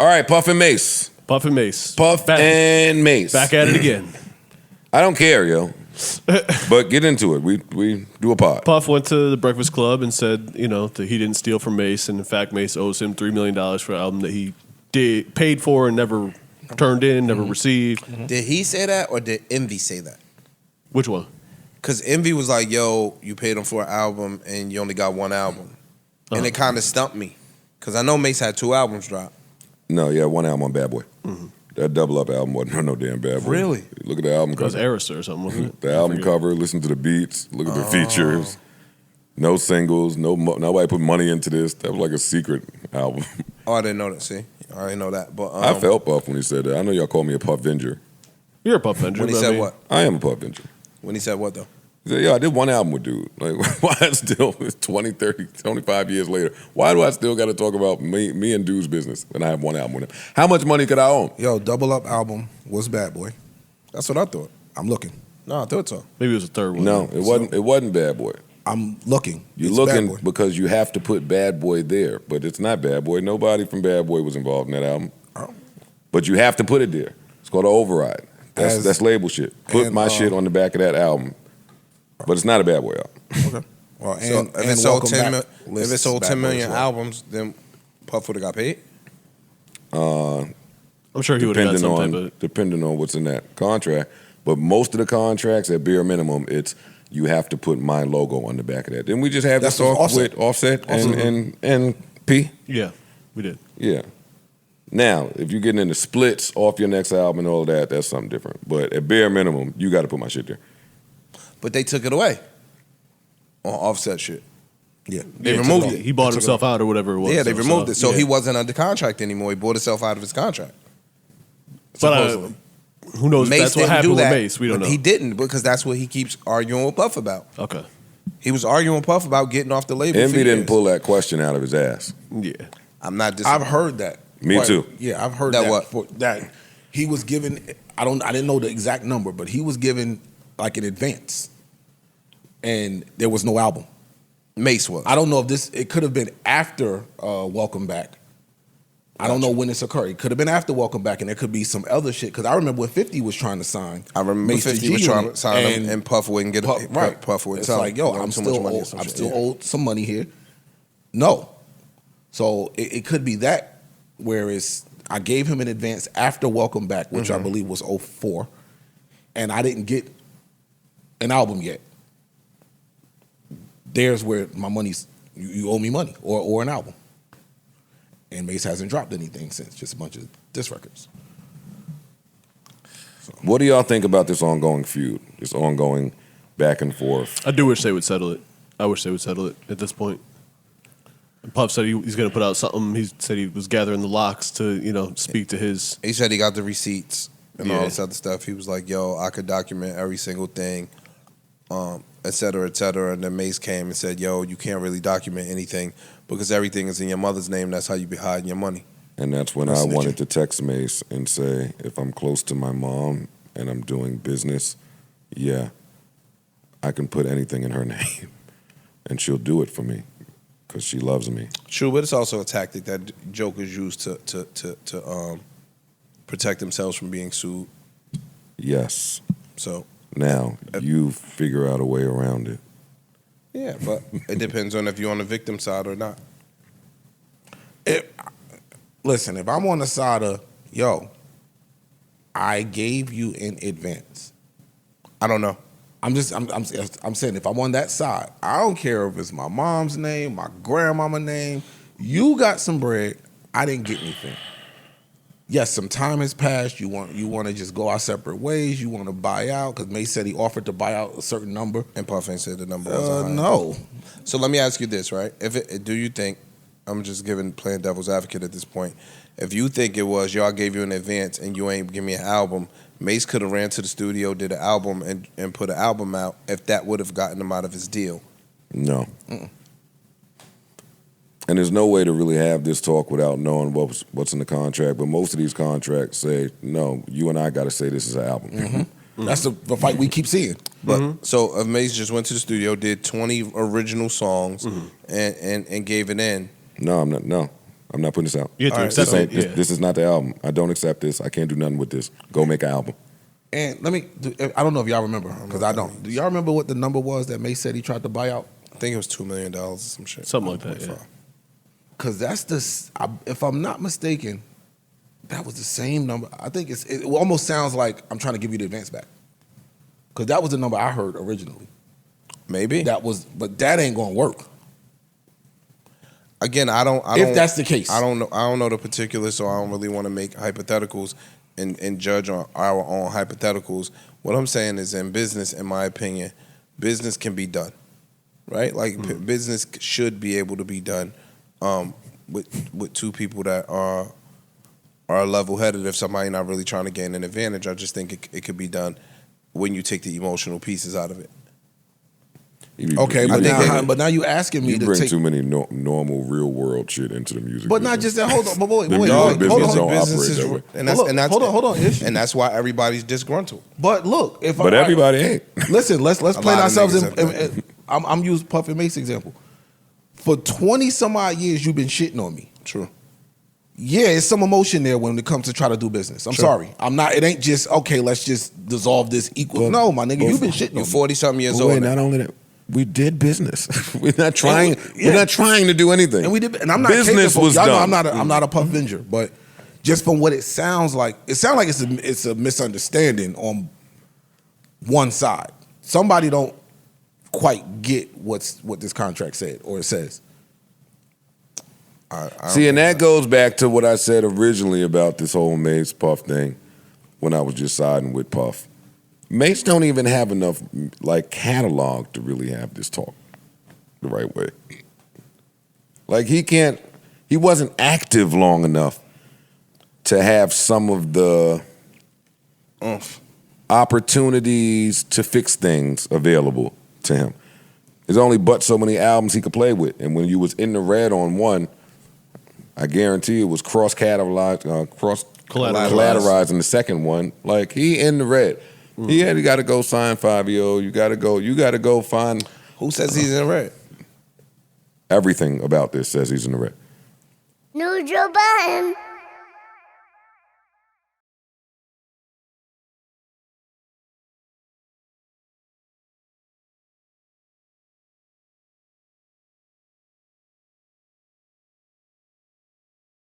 All right, Puff and Mase. Puff and Mase. Puff and Mase. Back at it again. I don't care, yo. But get into it. We do a pod. Puff went to the Breakfast Club and said, that he didn't steal from Mase, and in fact, Mase owes him $3 million for an album that he paid for and never turned in, never received. Mm-hmm. Did he say that, or did Envy say that? Which one? Because Envy was like, yo, you paid him for an album, and you only got one album. And it kind of stumped me. Because I know Mase had 2 albums drop. No, yeah, 1 album on Bad Boy. Mm-hmm. That double up album wasn't no damn Bad Boy. Really? Look at the album cover. It was Arista or something, wasn't it? The album cover, listen to the beats, look at the features. No singles, nobody put money into this. That was like a secret album. Oh, I didn't know that, see? I didn't know that. But I felt Puff when he said that. I know y'all call me a Puff Venger. You're a Puff Venger. When he said what? I am a Puff Venger. When he said what, though? He said, I did 1 album with dude. Like, why still, it's 20, 30, 25 years later, why do I still got to talk about me and dude's business when I have 1 album with him? How much money could I own? Yo, double up album was Bad Boy. That's what I thought. I'm looking. No, I thought so. Maybe it was a third one. No, it wasn't Bad Boy. I'm looking. You're It's looking Bad Boy. because you have to put Bad Boy there, but it's not Bad Boy. Nobody from Bad Boy was involved in that album. Oh. But you have to put it there. It's called an override. That's label shit. Put my shit on the back of that album. But it's not a Bad Boy album. Okay. Well, If it sold 10 million albums, then Puff would have got paid? I'm sure he would have got some type of... Depending on what's in that contract. But most of the contracts, at bare minimum, it's you have to put my logo on the back of that. Didn't we just have this off with Offset and P? Yeah, we did. Yeah. Now, if you're getting into splits off your next album and all of that, that's something different. But at bare minimum, you got to put my shit there. But they took it away on Offset shit. Yeah. They removed it. He bought himself out or whatever it was. Yeah, they removed it. So yeah. he wasn't under contract anymore. He bought himself out of his contract. But who knows if that's what happened with Mase? We don't know. He didn't, because that's what he keeps arguing with Puff about. Okay. He was arguing with Puff about getting off the label. Envy didn't pull that question out of his ass. Yeah. I'm not I've heard that. Me too. Yeah, I've heard That that. what? That he was given, I didn't know the exact number, but he was given like an advance. And there was no album. Mase was. I don't know if it could have been after Welcome Back. I don't know when this occurred. It could have been after Welcome Back, and there could be some other shit. Because I remember when 50 was trying to sign. I remember Mase 50 was trying to sign him, and Puff wouldn't get it. Right. Puff wouldn't It's tell like, him. yo, I'm still owed some money here. No. So it could be that, whereas I gave him an advance after Welcome Back, which I believe was 04, and I didn't get an album yet. There's where my money's, you owe me money or an album. And Mase hasn't dropped anything since, just a bunch of diss records. So. What do y'all think about this ongoing feud, this ongoing back and forth? I do wish they would settle it. I wish they would settle it at this point. Puff said he's going to put out something. He said he was gathering the locks to, speak to his... He said he got the receipts and all this other stuff. He was like, yo, I could document every single thing, et cetera, et cetera. And then Mase came and said, yo, you can't really document anything because everything is in your mother's name. That's how you be hiding your money. And that's when I wanted to text Mase and say, if I'm close to my mom and I'm doing business, yeah, I can put anything in her name and she'll do it for me because she loves me. True, but it's also a tactic that jokers use to protect themselves from being sued. Yes. So now you figure out a way around it. Yeah, but it depends on if you're on the victim side or not. Listen, if I'm on the side of, yo, I gave you in advance. I don't know. I'm saying if I'm on that side, I don't care if it's my mom's name, my grandmama name. You got some bread. I didn't get anything. Yes, some time has passed. You want to just go our separate ways. You want to buy out because Mase said he offered to buy out a certain number, and Puff ain't said the number was no. So let me ask you this, right? Do you think, I'm just playing devil's advocate at this point, if you think it was y'all gave you an advance and you ain't give me an album, Mase could have ran to the studio, did an album, and put an album out if that would have gotten him out of his deal? No. And there's no way to really have this talk without knowing what's in the contract. But most of these contracts say, no, you and I got to say this is an album. That's the fight we keep seeing. But so if Mase just went to the studio, did 20 original songs, and gave it in. No, I'm not. No, I'm not putting this out. You have to All right, accept This, ain't, it. Yeah. this is not the album. I don't accept this. I can't do nothing with this. Go make an album. And I don't know if y'all remember, because I don't. Do y'all remember what the number was that Mase said he tried to buy out? I think it was $2 million or some shit. Something like that, yeah. 1.5. Because if I'm not mistaken, that was the same number. I think it almost sounds like I'm trying to give you the advance back. Because that was the number I heard originally. Maybe. But that ain't gonna work. Again, I don't. If that's the case. I don't know the particulars, so I don't really want to make hypotheticals and judge on our own hypotheticals. What I'm saying is, in business, in my opinion, business can be done, right? Like business should be able to be done with two people that are level-headed. If somebody not really trying to gain an advantage, I just think it could be done when you take the emotional pieces out of it. Okay, but now you asking me you to bring take too many normal, real world shit into the music. But not business. just that. Hold on, but wait, The wait, music wait, business hold on. don't Business operate is- that way. and that's Hold on, Ish. and that's why everybody's disgruntled. But look, But everybody ain't. Listen, let's lot plan of ourselves niggas in. have done I'm using Puff and Mase example. For 20 some odd years, you've been shitting on me. True. Yeah, it's some emotion there when it comes to try to do business. I'm sorry. I'm not. It ain't just okay. Let's just dissolve this equal. No, my nigga, you've been shitting on You're me. 40-something years But old. wait, now. not only that, we did business. We're not trying. Yeah. We're not trying to do anything. And we did. And I'm not. Business capable- was y'all done. know I'm not a Puff Venger, but just from what it sounds like it's a misunderstanding on one side. Somebody don't quite get what this contract said or it says. I See, and that goes back to what I said originally about this whole Mase Puff thing when I was just siding with Puff. Mase don't even have enough like catalog to really have this talk the right way. Like he wasn't active long enough to have some of the opportunities to fix things available to him. There's only but so many albums he could play with. And when you was in the red on one, I guarantee it was collateralized in the second one. Like he in the red. He got to go sign Fabio. You got to go find. Who says he's in the red? Everything about this says he's in the red. New Joe Budden.